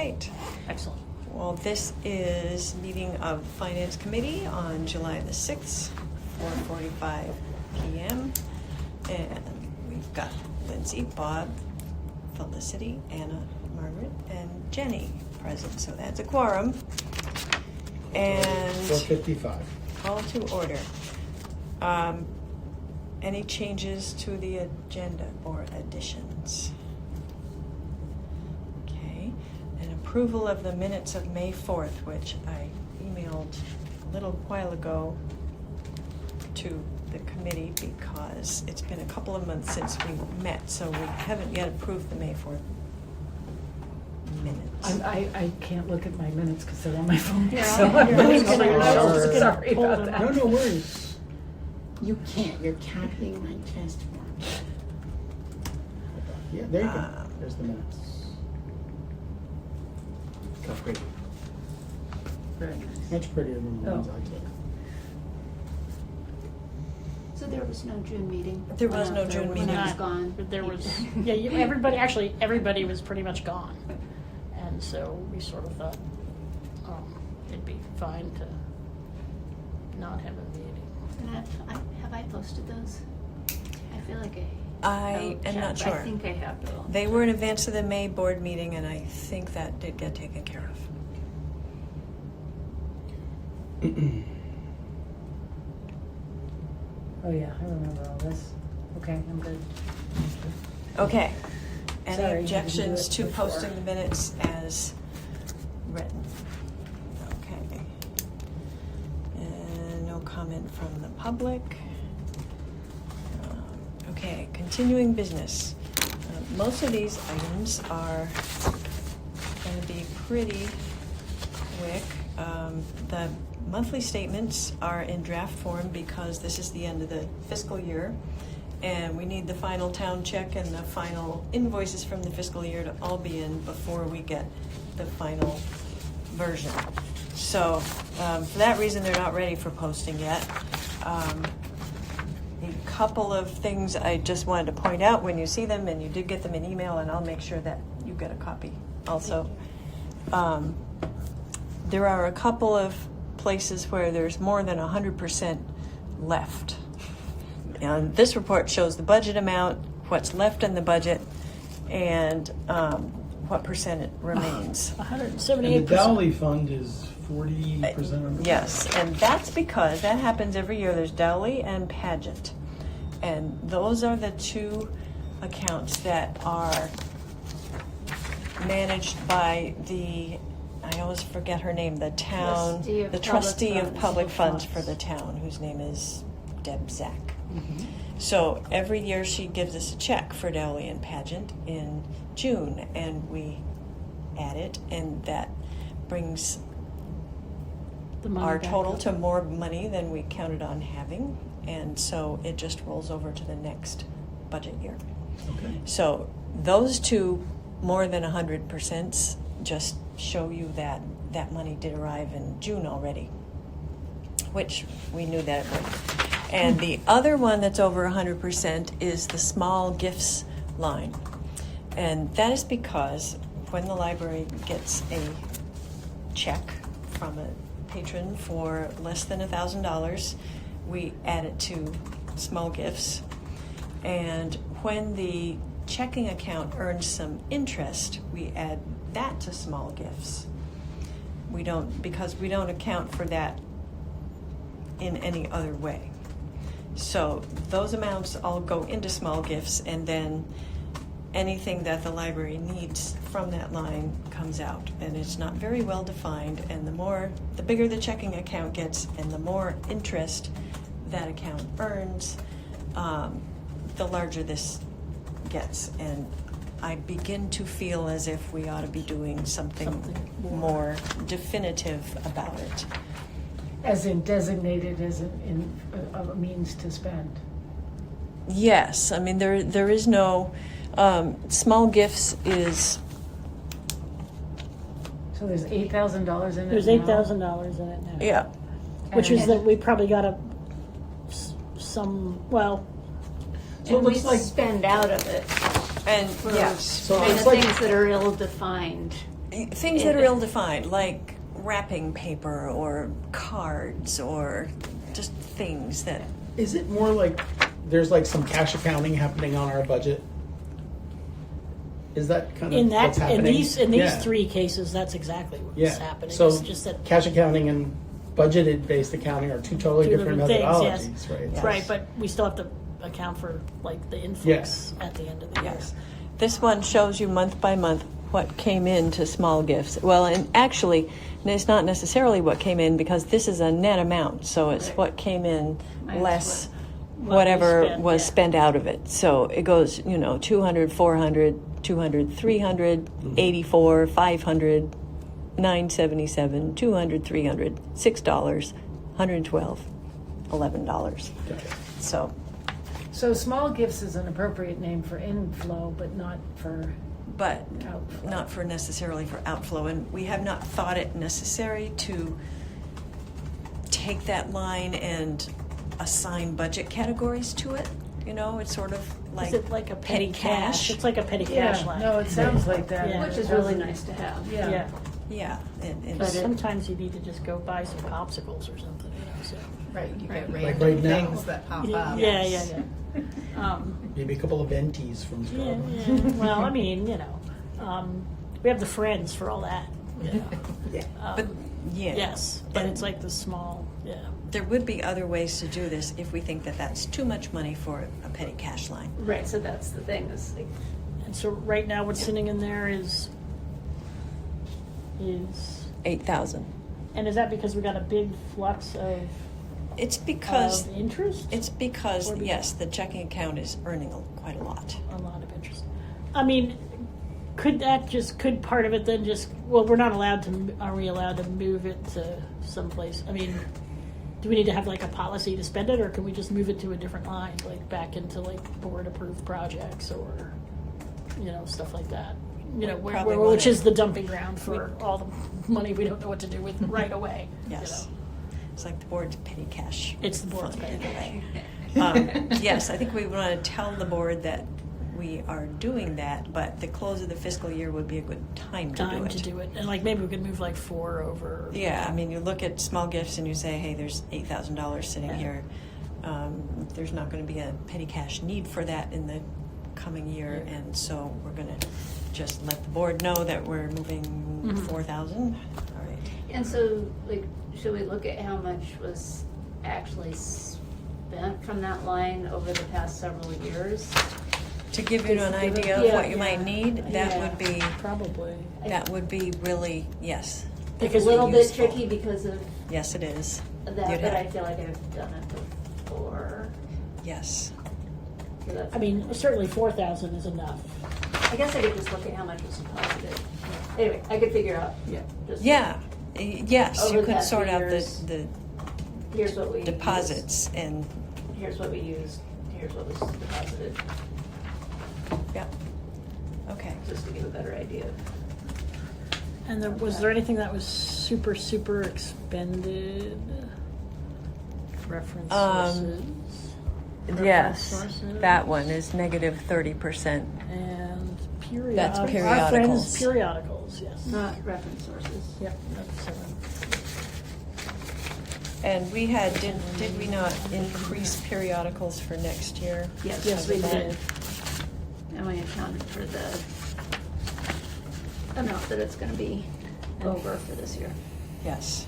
right. Excellent. Well, this is meeting of Finance Committee on July the 6th, 4:45 p.m. And we've got Lindsay, Bob, Felicity, Anna, Margaret, and Jenny present. So that's a quorum. And 4:55. call to order. Any changes to the agenda or additions? Okay. And approval of the minutes of May 4th, which I emailed a little while ago to the committee because it's been a couple of months since we met, so we haven't yet approved the May 4th minutes. I can't look at my minutes because they're on my phone. Yeah, So you're I'm right. sorry about that. No worries. You can't, you're copying my test form. Yeah, there you go. There's the minutes. Look how pretty. Very nice. Much prettier than the Oh. ones I took. So there was no June meeting? There was no June When meeting. I was gone? But there was, everybody was pretty much gone. And so we sort of thought, it'd be fine to not have a meeting. And have I posted those? I feel like I I'll am check, not but sure. I think I have though. They were in advance of the May board meeting, and I think that did get taken care of. Oh, yeah, I remember all this. Okay, I'm good. Okay. Any Sorry, I didn't objections do to it before. posting the minutes as written? Okay. And no comment from the public. Okay, continuing business. Most of these items are going to be pretty quick. The monthly statements are in draft form because this is the end of the fiscal year, and we need the final town check and the final invoices from the fiscal year to all be in before we get the final version. So for that reason, they're not ready for posting yet. A couple of things I just wanted to point out when you see them, and you did get them in email, and I'll make sure that you get a copy also. There are a couple of places where there's more than 100% left. And this report shows the budget amount, what's left in the budget, and what percent remains. 178%. And the Dowley Fund is 40% of the. Yes, and that's because that happens every year. There's Dowley and Pageant. And those are the two accounts that are managed by I always forget her name, the town, the trustee of public funds for the town, whose name is Deb Zach. Mm-hmm. So every year she gives us a check for Dowley and Pageant in June, and we add it, and that brings The money our back total up. to more money than we counted on having, and so it just rolls over to the next budget year. Okay. So those two more than 100% just show you that that money did arrive in June already, which we knew that it would. And the other one that's over 100% is the small gifts line. And that is because when the library gets a check from a patron for less than $1,000, we add it to small gifts. And when the checking account earns some interest, we add that to small gifts. Because we don't account for that in any other way. So those amounts all go into small gifts, and then anything that the library needs from that line comes out. And it's not very well defined, and the bigger the checking account gets and the more interest that account earns, the larger this gets. And I begin to feel as if we ought to be doing something more definitive about it. As in designated as a means to spend. Yes, I mean there is no small gifts is. So there's $8,000 in it. There's now? $8,000 in it now. Yeah. Which And- is that we probably got some, well, So it And we looks like spend out of it. And for yes, So kind it's of like- things that are ill-defined. things that are ill-defined, like wrapping paper or cards or just things that. Is it more like there's like some cash accounting happening on our budget? Is that kind of In what's that, happening? in these Yeah. 3 cases, that's exactly what's Yeah. happening. So It's just that, cash accounting and budgeted based accounting are two totally Two different different methodologies, things, right? Yes. right, but we still have to account for like the influx at the end of the year. Yes. This one shows you month by month what came in to small gifts. Well, and actually, it's not necessarily what came in because this is a net amount. So it's Right. what came in Minus less what whatever we spent, was yeah. spent out of it. So it goes, 200, 400, 200, 300, 84, 500, 977, 200, 300, $6, 112, $11. Got it. So, So small gifts is an appropriate name for inflow, but not for but outflow. not for necessarily for outflow, and we have not thought it necessary to take that line and assign budget categories to it. It's sort of like Is it like a petty cash? It's like a petty cash Yeah, line. no, it sounds like that. Yeah. Which It is really doesn't- nice to have. Yeah. Yeah. Yeah, and But it- Sometimes you need to just go buy some popsicles or something, so. Right, you get Right. Like random right now. things that pop Yeah, up. yeah. Maybe a couple of venties from Yeah, Starbucks. yeah. Well, I mean, we have the friends for all that. Yeah. but yeah, Yes, but And it's like the small, yeah. there would be other ways to do this if we think that that's too much money for a petty cash line. Right, so that's the thing, is like, And so right now what's sitting in there is, 8,000. and is that because we got a big flux of It's because interest? it's because Or because- yes, the checking account is earning quite a lot. A lot of interest. I mean, could part of it then just, well, we're not allowed to, are we allowed to move it to someplace? I mean, do we need to have like a policy to spend it, or can we just move it to a different line, like back into like board approved projects or, stuff like that? Probably Which wanna- is the dumping ground for all the money we don't know what to do with right away. Yes. It's like the board's petty cash. It's the board's fund petty in cash. a way. Yes, I think we want to tell the board that we are doing that, but the close of the fiscal year would be a good time to do it. And like maybe we could move like 4 over. Yeah, I mean, you look at small gifts and you say, hey, there's $8,000 sitting Yeah. here. There's not going to be a petty cash need for that in the coming year, Yeah. and so we're going to just let the board know that we're moving Mhm. 4,000. All right. and so, like, should we look at how much was actually spent from that line over the past several years? To give you an Just give idea it- of yeah, what you might yeah, need, that yeah. would be Probably. really, yes. It's Because a little bit useful. tricky because of Yes, it is. that, You'd but have- I feel like I've done it before. Yes. So that's, I mean, certainly 4,000 is enough. I guess I could just look at how much was deposited. Anyway, I could figure out. Yeah. Just Yeah, yes, Over you the could past sort few out years. the Here's what we deposits and, used, here's what we used. Here's what was deposited, yeah. Okay. just to give a better idea. And was there anything that was super, super expended? Reference sources? Reference sources? That one is negative 30%. And period. That's Our periodicals. friends' periodicals, yes. Not reference sources. Yep, that's 7. And we did we not increase periodicals for next year? Yes, we did. And we accounted for the amount that it's gonna be over for this year. Yes.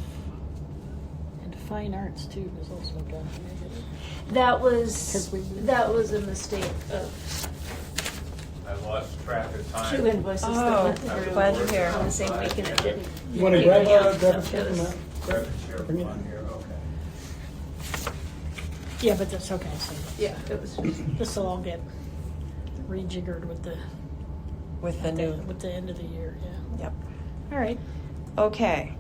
And fine arts too was also done. That 'Cause we- was a mistake of I lost track of time. 2 invoices Oh, that went I'm through glad you're here. on the same week and it didn't. You want to Yeah, grab a so check it from was- that? Grab the share Bring it fund in. here, okay. Yeah, but that's okay, so Yeah, it was. this will all get rejiggered with the with the end of the year, yeah. Yep. All right. Okay.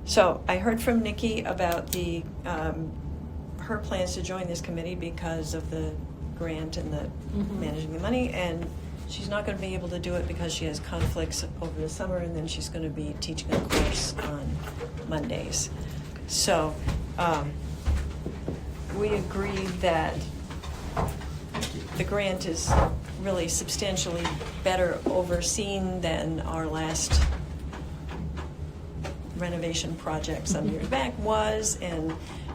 So I heard from Nikki about her plans to join this committee because of the grant and the Mhm. managing the money, and she's not going to be able to do it because she has conflicts over the summer, and then she's going to be teaching a course on Mondays. So we agreed that the grant is really substantially better overseen than our last renovation project some years back was, and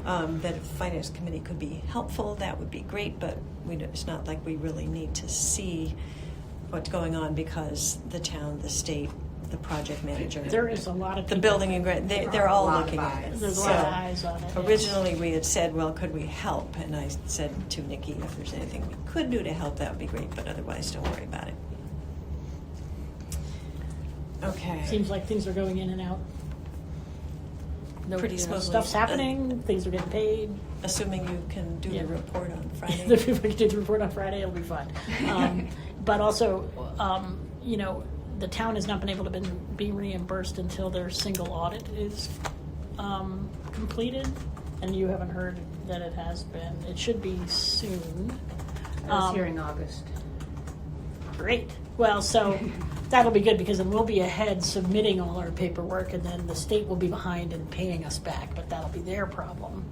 that if the finance committee could be helpful, that would be great, but it's not like we really need to see what's going on because the town, the state, the project manager, There is a lot of the people. building and grant, they're all lot of looking at eyes. it. There's a So, lot of eyes on it. yes. originally, we had said, well, could we help? And I said to Nikki, if there's anything we could do to help, that would be great, but otherwise, don't worry about it. Okay. Seems like things are going in and out. No, Pretty you know, smoothly. Stuff's happening, things are getting paid. Assuming you can do Yeah. the report on Friday. If we can do the report on Friday, it'll be fine. But also, you know, the town has not been able to be reimbursed until their single audit is completed, and you haven't heard that it has been. It should be soon. I was here in August. Great. Well, so that'll be good because then we'll be ahead submitting all our paperwork, and then the state will be behind in paying us back. But that'll be their problem,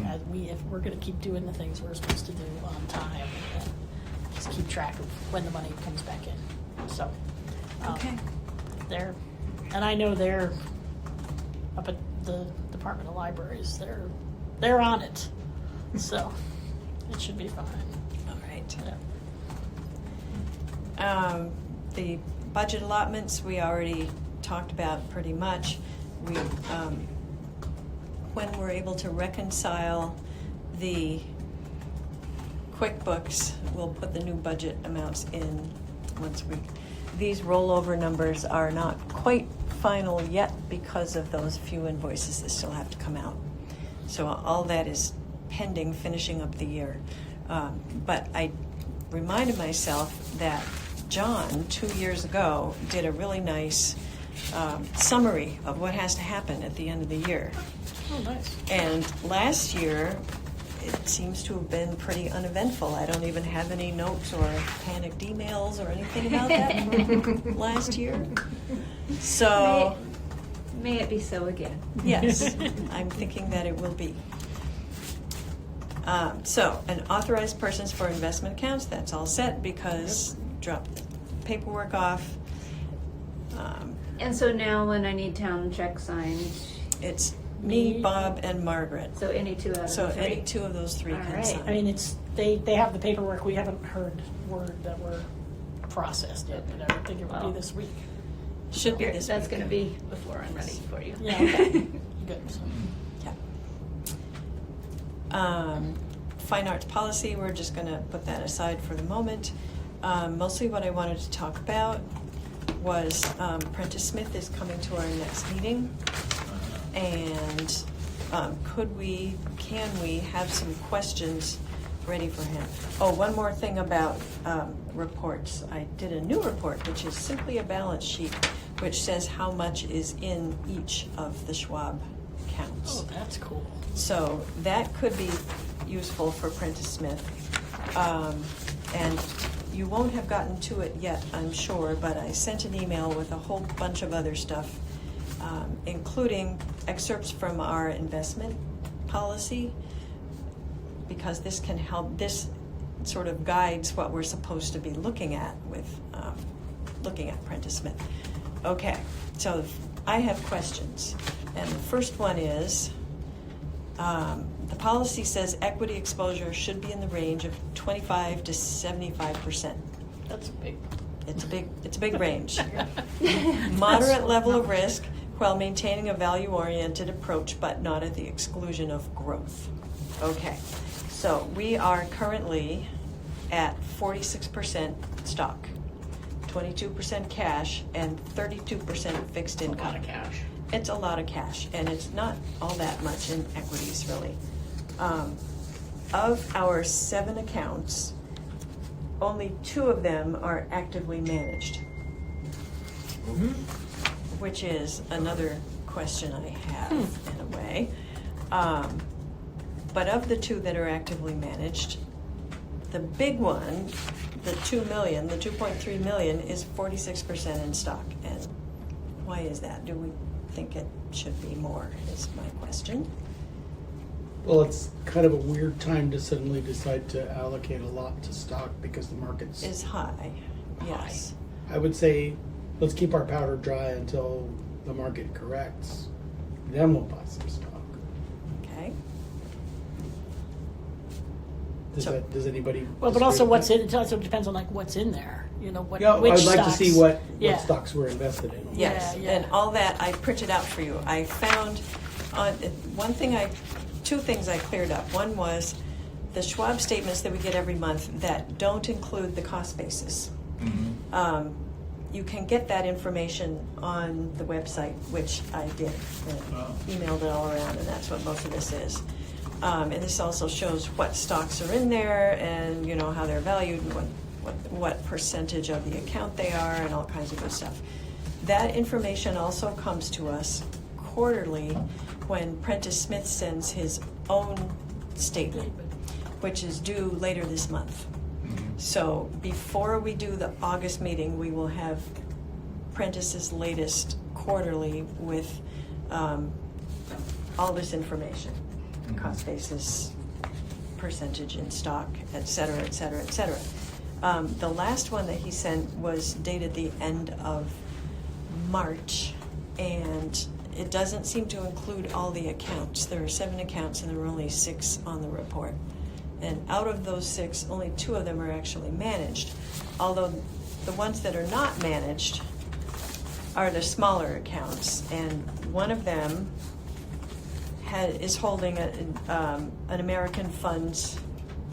as if we're going to keep doing the things we're supposed to do on time, and just keep track of when the money comes back in. So, Okay. and I know they're up at the Department of Libraries. They're on it, so it should be fine. All right. Yeah. The budget allotments, we already talked about pretty much. We, when we're able to reconcile the QuickBooks, we'll put the new budget amounts in once these rollover numbers are not quite final yet because of those few invoices that still have to come out. So all that is pending finishing up the year. But I reminded myself that John, 2 years ago, did a really nice summary of what has to happen at the end of the year. Oh, nice. And last year, it seems to have been pretty uneventful. I don't even have any notes or panicked emails or anything about that from last year. So, May it be so again. yes, I'm thinking that it will be. So, and authorized persons for investment accounts, that's all set because dropped the paperwork off. And so now when I need town check signed, It's me, Bob, and Margaret. so any two out of So the three? any two of those three All can right. sign. I mean, they have the paperwork. We haven't heard word that we're processed yet, but I would think it would Well. be this week. Should be Here, this that's week. going to be before I'm ready for you. Yeah, okay. Good. So, Yeah. Fine arts policy, we're just going to put that aside for the moment. Mostly what I wanted to talk about was Prentice Smith is coming to our next meeting. And can we have some questions ready for him? Oh, one more thing about reports. I did a new report, which is simply a balance sheet, which says how much is in each of the Schwab accounts. oh, that's cool. So that could be useful for Prentice Smith. And you won't have gotten to it yet, I'm sure, but I sent an email with a whole bunch of other stuff, including excerpts from our investment policy, because this can help, this sort of guides what we're supposed to be looking at with looking at Prentice Smith. Okay, so I have questions. And the first one is, the policy says equity exposure should be in the range of 25 to 75%. That's big. It's a big range. Moderate level of risk while maintaining a value-oriented approach, but not at the exclusion of growth. Okay, so we are currently at 46% stock, 22% cash, and 32% fixed income. A lot of cash. It's a lot of cash, and it's not all that much in equities, really. Of our 7 accounts, only 2 of them are actively managed, which is another question I have in a way. But of the 2 that are actively managed, the big one, the 2 million, the 2.3 million, is 46% in stock. And why is that? Do we think it should be more, is my question. Well, it's kind of a weird time to suddenly decide to allocate a lot to stock because the market's Is high, yes. I would say, let's keep our powder dry until the market corrects. Then we'll buy some stock. Okay. Does anybody? Well, but disagree also with what's that? in, it also depends on like what's in there, you know, Yeah, which I'd like stocks. to see what Yeah. stocks we're invested in. Yes, Yeah, yeah. and all that I printed out for you. I found on two things I cleared up. One was the Schwab statements that we get every month that don't include the cost basis. You can get that information on the website, which I did, and emailed it all around, and that's what most of this is. And this also shows what stocks are in there, and you know how they're valued, and what percentage of the account they are, and all kinds of good stuff. That information also comes to us quarterly when Prentice Smith sends his own statement, which is due later this month. So before we do the August meeting, we will have Prentice's latest quarterly with all this information, cost basis, percentage in stock, et cetera, et cetera, et cetera. The last one that he sent was dated the end of March, and it doesn't seem to include all the accounts. There are 7 accounts, and there were only 6 on the report. And out of those 6, only 2 of them are actually managed. Although the ones that are not managed are the smaller accounts, and one of them is holding an American Funds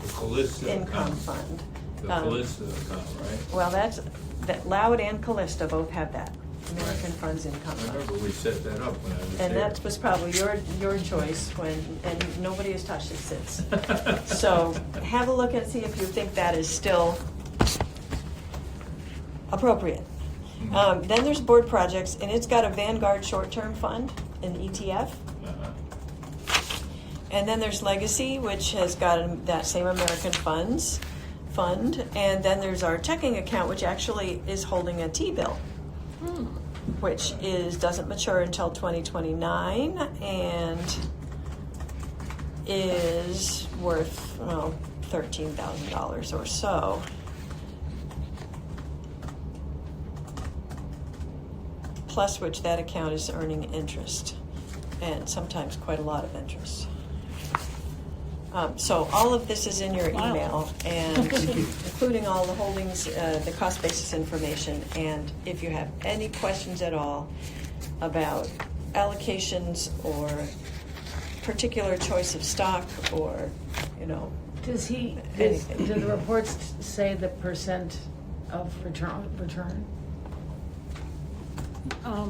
The Callista income account. fund. The Callista account, right? Well, that Loud and Callista both have that American Funds income I fund. remember we set that up when I was And there. that was probably your choice and nobody has touched it since. So have a look and see if you think that is still appropriate. Then there's board projects, and it's got a Vanguard short-term fund, an ETF. And then there's Legacy, which has got that same American Funds fund. And then there's our checking account, which actually is holding a T-bill, which doesn't mature until 2029 and is worth, well, $13,000 or so. Plus which that account is earning interest, and sometimes quite a lot of interest. So all of this is in your Wow. email, and including all the holdings, the cost basis information. And if you have any questions at all about allocations or particular choice of stock, or Does Anything. do the reports say the percent of return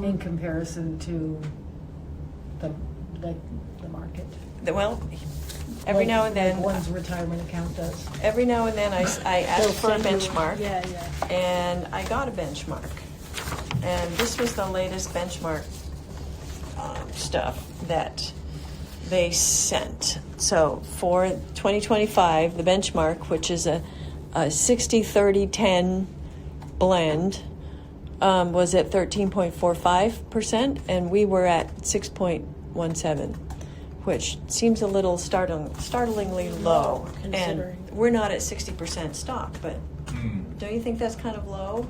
in comparison to the market? well, every now and then, Like one's retirement account does. every now and then I ask for a They'll send you- benchmark. Yeah, yeah. And I got a benchmark. And this was the latest benchmark stuff that they sent. So for 2025, the benchmark, which is a 60-30-10 blend, was at 13.45%, and we were at 6.17, which seems a little startlingly low. And Considering. we're not at 60% stock, but don't you think that's kind of low?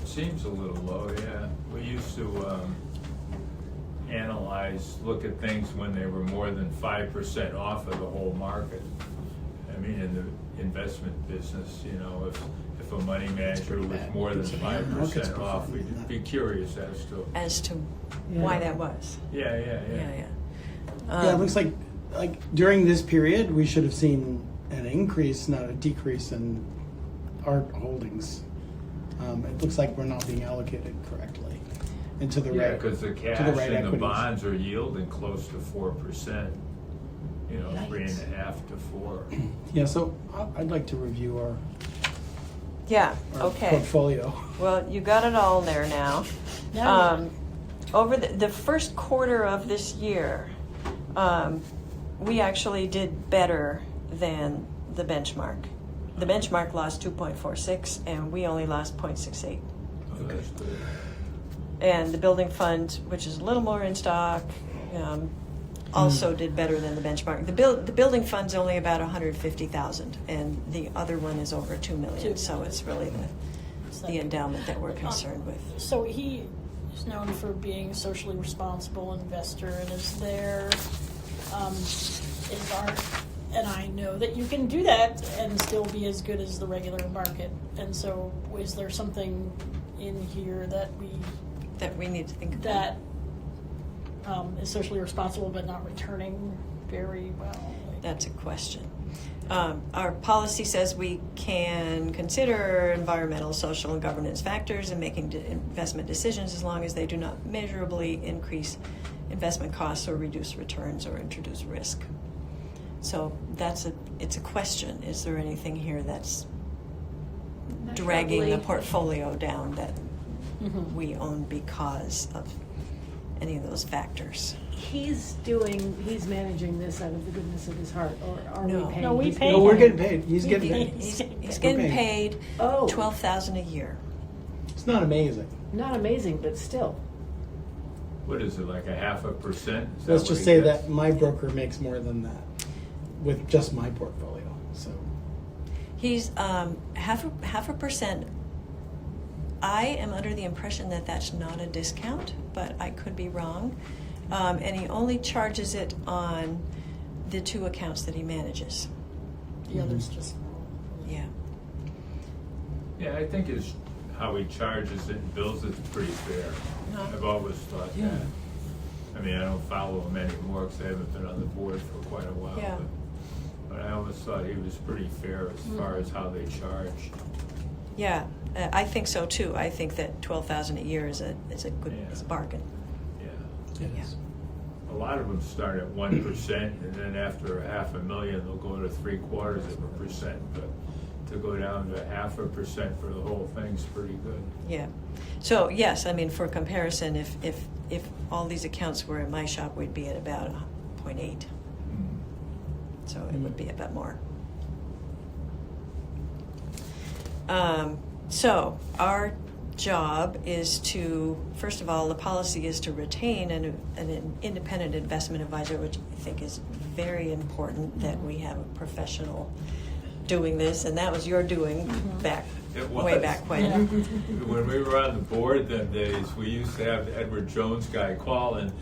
Seems a little low, yeah. We used to look at things when they were more than 5% off of the whole market. I mean, in the investment business, if a money manager was more than 5% off, we'd be curious as to. Why that was. Yeah. Yeah, it looks like during this period, we should have seen an increase, not a decrease in our holdings. It looks like we're not being allocated correctly into the Yeah, right. because the to cash the right and the equities. bonds are yielding close to 4%. 3.5 to 4. Yeah, so I'd like to review our Okay. portfolio. Well, you got it all there now. Yeah. Over the first quarter of this year, we actually did better than the benchmark. The benchmark lost 2.46, and we only lost 0.68. Oh, that's good. And the building fund, which is a little more in stock, also did better than the benchmark. The building fund's only about 150,000, and the other one is over 2 million. So it's really the endowment that we're concerned with. So he is known for being a socially responsible investor, and and I know that you can do that and still be as good as the regular market. And so, is there something in here that we need to think about? that is socially responsible but not returning very well? That's a question. Our policy says we can consider environmental, social, and governance factors in making investment decisions as long as they do not measurably increase investment costs or reduce returns or introduce risk. So it's a question. Is there anything here that's dragging the portfolio down that we own because of any of those factors? He's managing this out of the goodness of his heart, or are No. we paying? No, we He's pay No, paying we're him. getting paid. He's getting paid. He's getting paid Oh. $12,000 a year. It's not amazing. Not amazing, but still. What is it, like a 0.5%? Is that Let's what just he say gets? that my broker makes more than that with just my portfolio. So He's half a percent. I am under the impression that that's not a discount, but I could be wrong. And he only charges it on the 2 accounts that he manages. The others just. Yeah. Yeah, I think it's how he charges it and bills it's pretty fair. I've always thought that. I mean, I don't follow him anymore because I haven't been on the board for quite a while. Yeah. But I always thought he was pretty fair as far as how they charged. Yeah, I think so too. I think that $12,000 a year is a good Yeah. is a bargain. Yeah. yes. A lot of them start at 1%, and then after $500,000, they'll go to 0.75%. But to go down to 0.5% for the whole thing's pretty good. Yeah. So yes, I mean for comparison, if all these accounts were in my shop, we'd be at about 0.8. So it would be a bit more. So our job is to, first of all, the policy is to retain an independent investment advisor, which I think is very important that we have a professional doing this, and that was your doing way back when. Yeah. When we were on the board them days, we used to have the Edward Jones guy call, and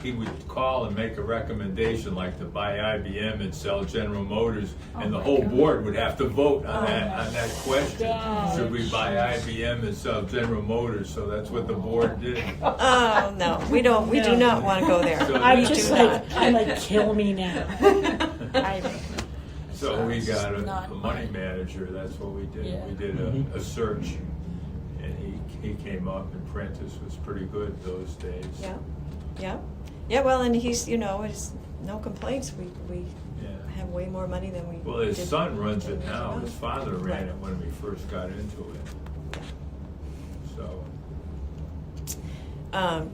he would call and make a recommendation like to buy IBM and sell General Motors, and the whole board would have to vote on that question. gosh. Should we buy IBM and sell General Motors? So that's what the board did. Oh no, we don't. We do not want to go there. So I'm we just do like, not. I'm like, kill me now. So we It's got not a money mine. manager, that's what we did. Yeah. We did a search, and he came up, and Prentice was pretty good those days. Yeah. Well, and he's it's no complaints. We Yeah. have way more money than we. Well, his did son runs 10 it years now. ago. His father ran Right. it when we first got into it. So,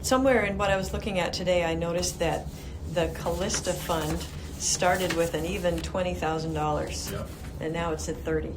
Somewhere in what I was looking at today, I noticed that the Callista Fund started with an even $20,000, yeah, and now it's at 30.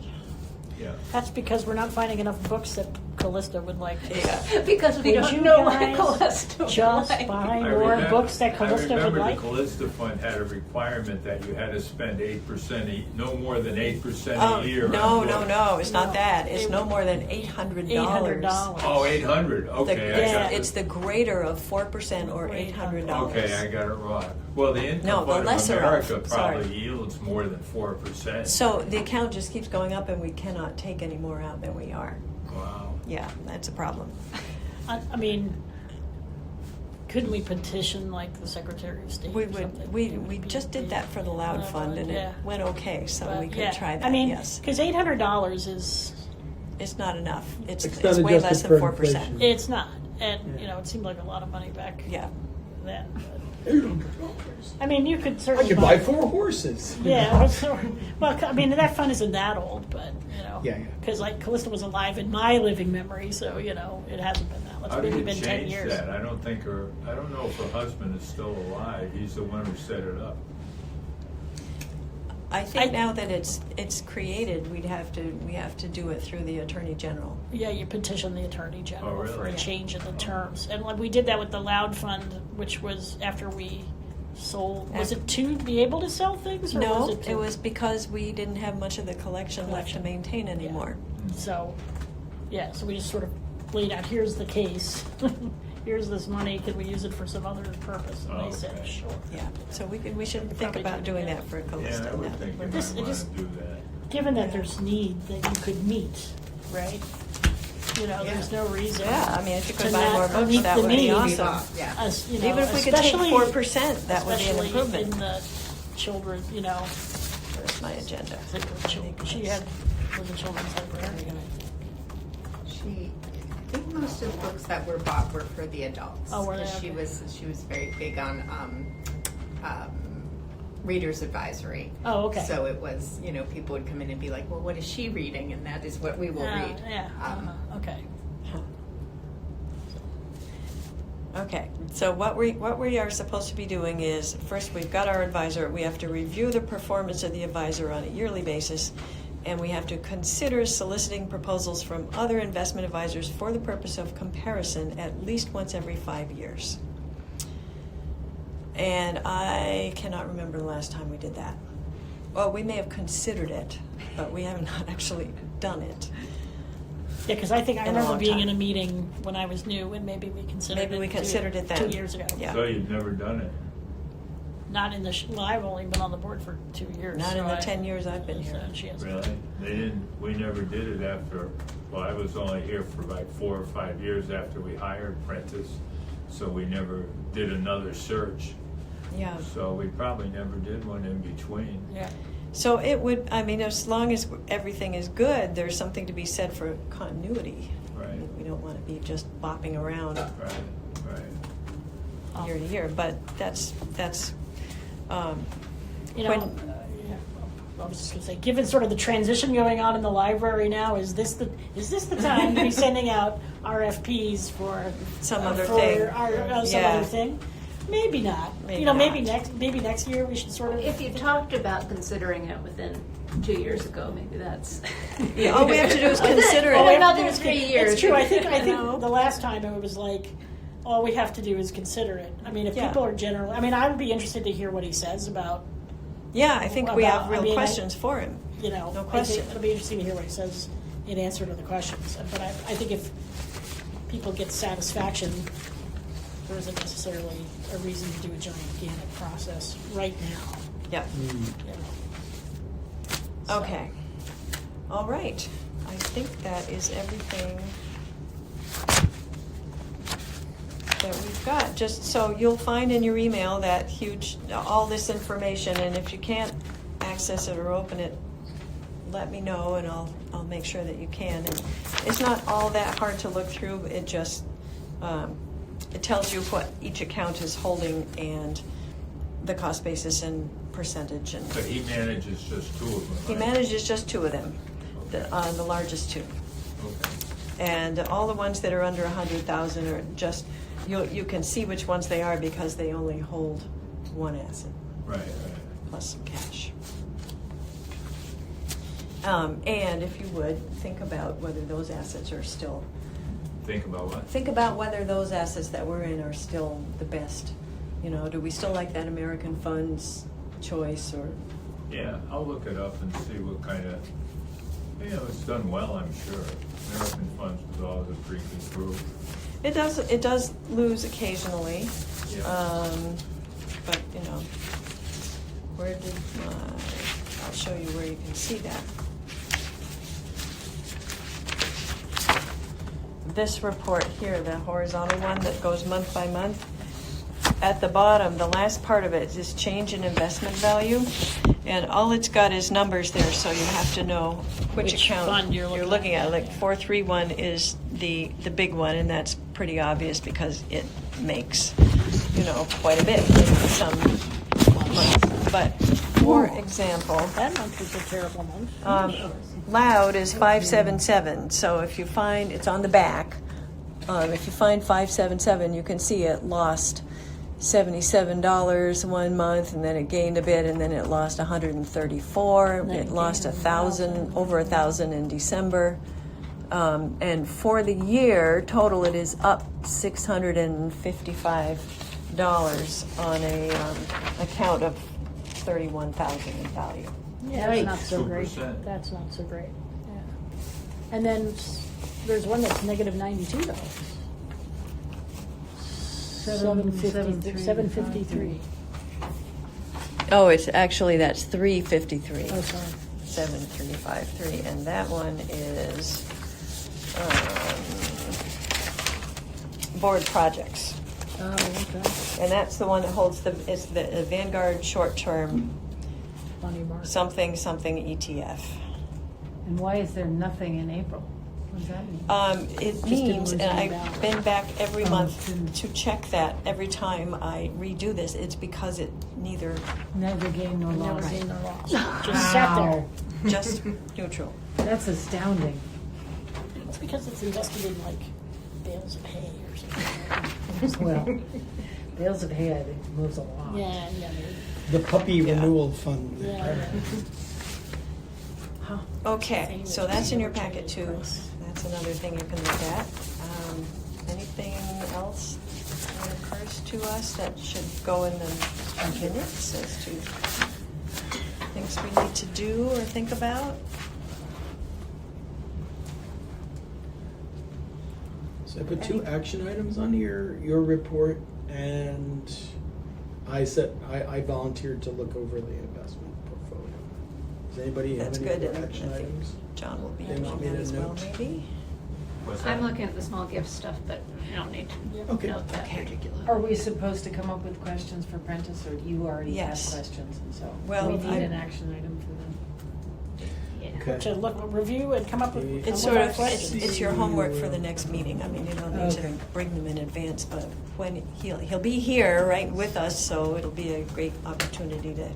yeah. That's because we're not finding enough books that Callista would like. Yeah. Because we Would don't you know guys what Callista just like. buy more books that Callista I would remember like? the Callista Fund had a requirement that you had to spend 8%, no more than 8% Oh, a year. no, on no, books. no! It's No. not that. It's It- no more than $800. $800. Oh, 800. Okay, I got It's the greater of 4% or $800. Okay, I got it wrong. Well, the No, income the fund of lesser of, America sorry. probably yields more than 4%. So the account just keeps going up, and we cannot take any more out than we are. Wow. Yeah, that's a problem. I mean, couldn't we petition like the Secretary of State? We or would. something? We just did that for the Loud Fund, and Yeah. it went okay. So But, we could yeah. try that. I mean, yes, because $800 is it's not enough. It's It's not way adjusted less than for 4%. inflation. it's not, and Yeah. it seemed like a lot of money back Yeah. then. but- $800. I mean, you could I certainly could buy 4 horses. Yeah, well, I mean, that fund isn't that old, but Yeah. because like Callista was alive in my living memory, so it hasn't been that. How It's did maybe you been 10 change years. that? I don't know if her husband is still alive. He's the one who set it up. I think I- now that it's created, we have to do it through the Attorney General. Yeah, you petition the Attorney General Oh, really? for a change in the terms, and like we did that with the Loud Fund, which was after we sold, was it to be able to sell things? Or No, was it, to, it was because we didn't have much of the collection left to Collection. maintain anymore. So, yeah, so we just sort of laid out, here's the case. Here's this money, could we use it for some other purpose? And Oh, they said, okay. sure. Yeah, so we should think Probably about do doing that. that for Yeah, Callista. I would now think that you we're- This- might it want just- to do that. Given that there's need that you could meet, right? You know, there's no reason. Yeah, I mean, if you to could buy not more books, meet that the would be need. awesome. Yeah. As, you know, Even if we could take especially- 4%, that would be an especially improvement. in the children, you know, Where's my agenda? I think her she had was a children's librarian. I think most of the books that were bought were for the adults. Oh, were they? 'Cause she was very big on readers advisory. Oh, okay. So it was, people would come in and be like, well, what is she reading? And that is what we will read. Yeah. Okay. Okay, so what we are supposed to be doing is, first we've got our advisor, we have to review the performance of the advisor on a yearly basis, and we have to consider soliciting proposals from other investment advisors for the purpose of comparison at least once every 5 years. And I cannot remember the last time we did that. Well, we may have considered it, but we have not actually done it. Yeah, because I think I In a remember long being time. in a meeting when I was new, and maybe we considered it. Maybe we considered it then. 2 years ago. Yeah. So you've never done it? Not in the. Well, I've only been on the board for 2 years. Not so in the I- 10 years I've been so here. she has- Really? We never did it after, well, I was only here for like 4 or 5 years after we hired Prentice, so we never did another search. Yeah. So we probably never did one in between. Yeah. So it would, I mean, as long as everything is good, there's something to be said for continuity. Right. We don't want to be just bopping around Right. year to year, but that's You know, when- yeah, I was just going to say, given sort of the transition going on in the library now, is this the time to be sending out RFPs for Some other for thing. some Yeah. other thing? Maybe not. Maybe you know, not. maybe next year we should sort of. If you talked about considering it within 2 years ago, maybe that's. Yeah, all we have to do is consider Oh, it. another 3 years. It's true. I think No. the last time it was like, all we have to do is consider it. I mean, if Yeah. people are generally, I mean, I would be interested to hear what he says about, Yeah, I think we have About- real I mean, questions for him. you know, No I think question. it'll be interesting to hear what he says in answer to the questions. But I think if people get satisfaction, there isn't necessarily a reason to do a gigantic process right now. Yeah. You know. So- Okay. All right. I think that is everything that we've got. Just so you'll find in your email that all this information, and if you can't access it or open it, let me know, and I'll make sure that you can. And it's not all that hard to look through. It just it tells you what each account is holding and the cost basis and percentage. And But he manages just 2 of them, he right? manages just 2 of them, the largest 2. Okay. And all the ones that are under 100,000 are just, you can see which ones they are because they only hold 1 asset Right. plus some cash. And if you would, think about whether those assets are still, Think about what? think about whether those assets that we're in are still the best. You know, do we still like that American Funds choice, or? Yeah, I'll look it up and see what kind of, it's done well, I'm sure. American Funds was always a pretty good group. It does lose occasionally. Yeah. But, where did I'll show you where you can see that. This report here, the horizontal one that goes month by month, at the bottom, the last part of it is change in investment value. And all it's got is numbers there, so you have to know which Which account fund you're looking at. Like Yeah. 431 is the big one, and that's pretty obvious because it makes, quite a bit in some months. But for example, That month was a terrible month. Loud is 577. So if you find, it's on the back, if you find 577, you can see it lost $77 one month, and then it gained a bit, and then it lost 134. And then It it lost gained 1,000, over 1,000 in December. And for the year total, it is up $655 on a account of 31,000 in value. Yeah, that's not so 2%. great. That's not so great. Yeah. And then there's one that's negative $92. 753. Oh, it's actually, that's 353. Oh, sorry. 7353, and that one is board projects. Oh, okay. And that's the one that holds it's the Vanguard short-term Money market. something ETF. And why is there nothing in April? What does that mean? It didn't means, lose and any I've value. been back every Oh, month didn't. to check that every time I redo this, it's because it neither, Neither gain nor Never loss. gained or lost. Just sat there. just neutral. That's astounding. It's because it's invested in like bales of hay or something. Well, bales of hay, I think, moves a lot. Yeah, The puppy Yeah. renewal fund. yeah. Huh. Okay, so that's in your packet too. That's another thing you can look at. Anything else that occurs to us that should go in the minutes as to things we need to do or think about? So I put 2 action items on your report, and I volunteered to look over the investment portfolio. Does anybody have That's any good, other and I action think items? John will be They want me looking at to as well, note. maybe? What's that? I'm looking at the small gift stuff, but I don't need to Okay. note that particular. Are we supposed to come up with questions for Prentice, or do you already Yes. have questions, and so Well, we need I- an action item for them? Yeah. Okay. To look, review and come up with. It's come It's with sort our of, it's, questions. it's your homework for the next meeting. I mean, you don't need to Okay. bring them in advance, but when he'll be here, right, with us, so it'll be a great opportunity to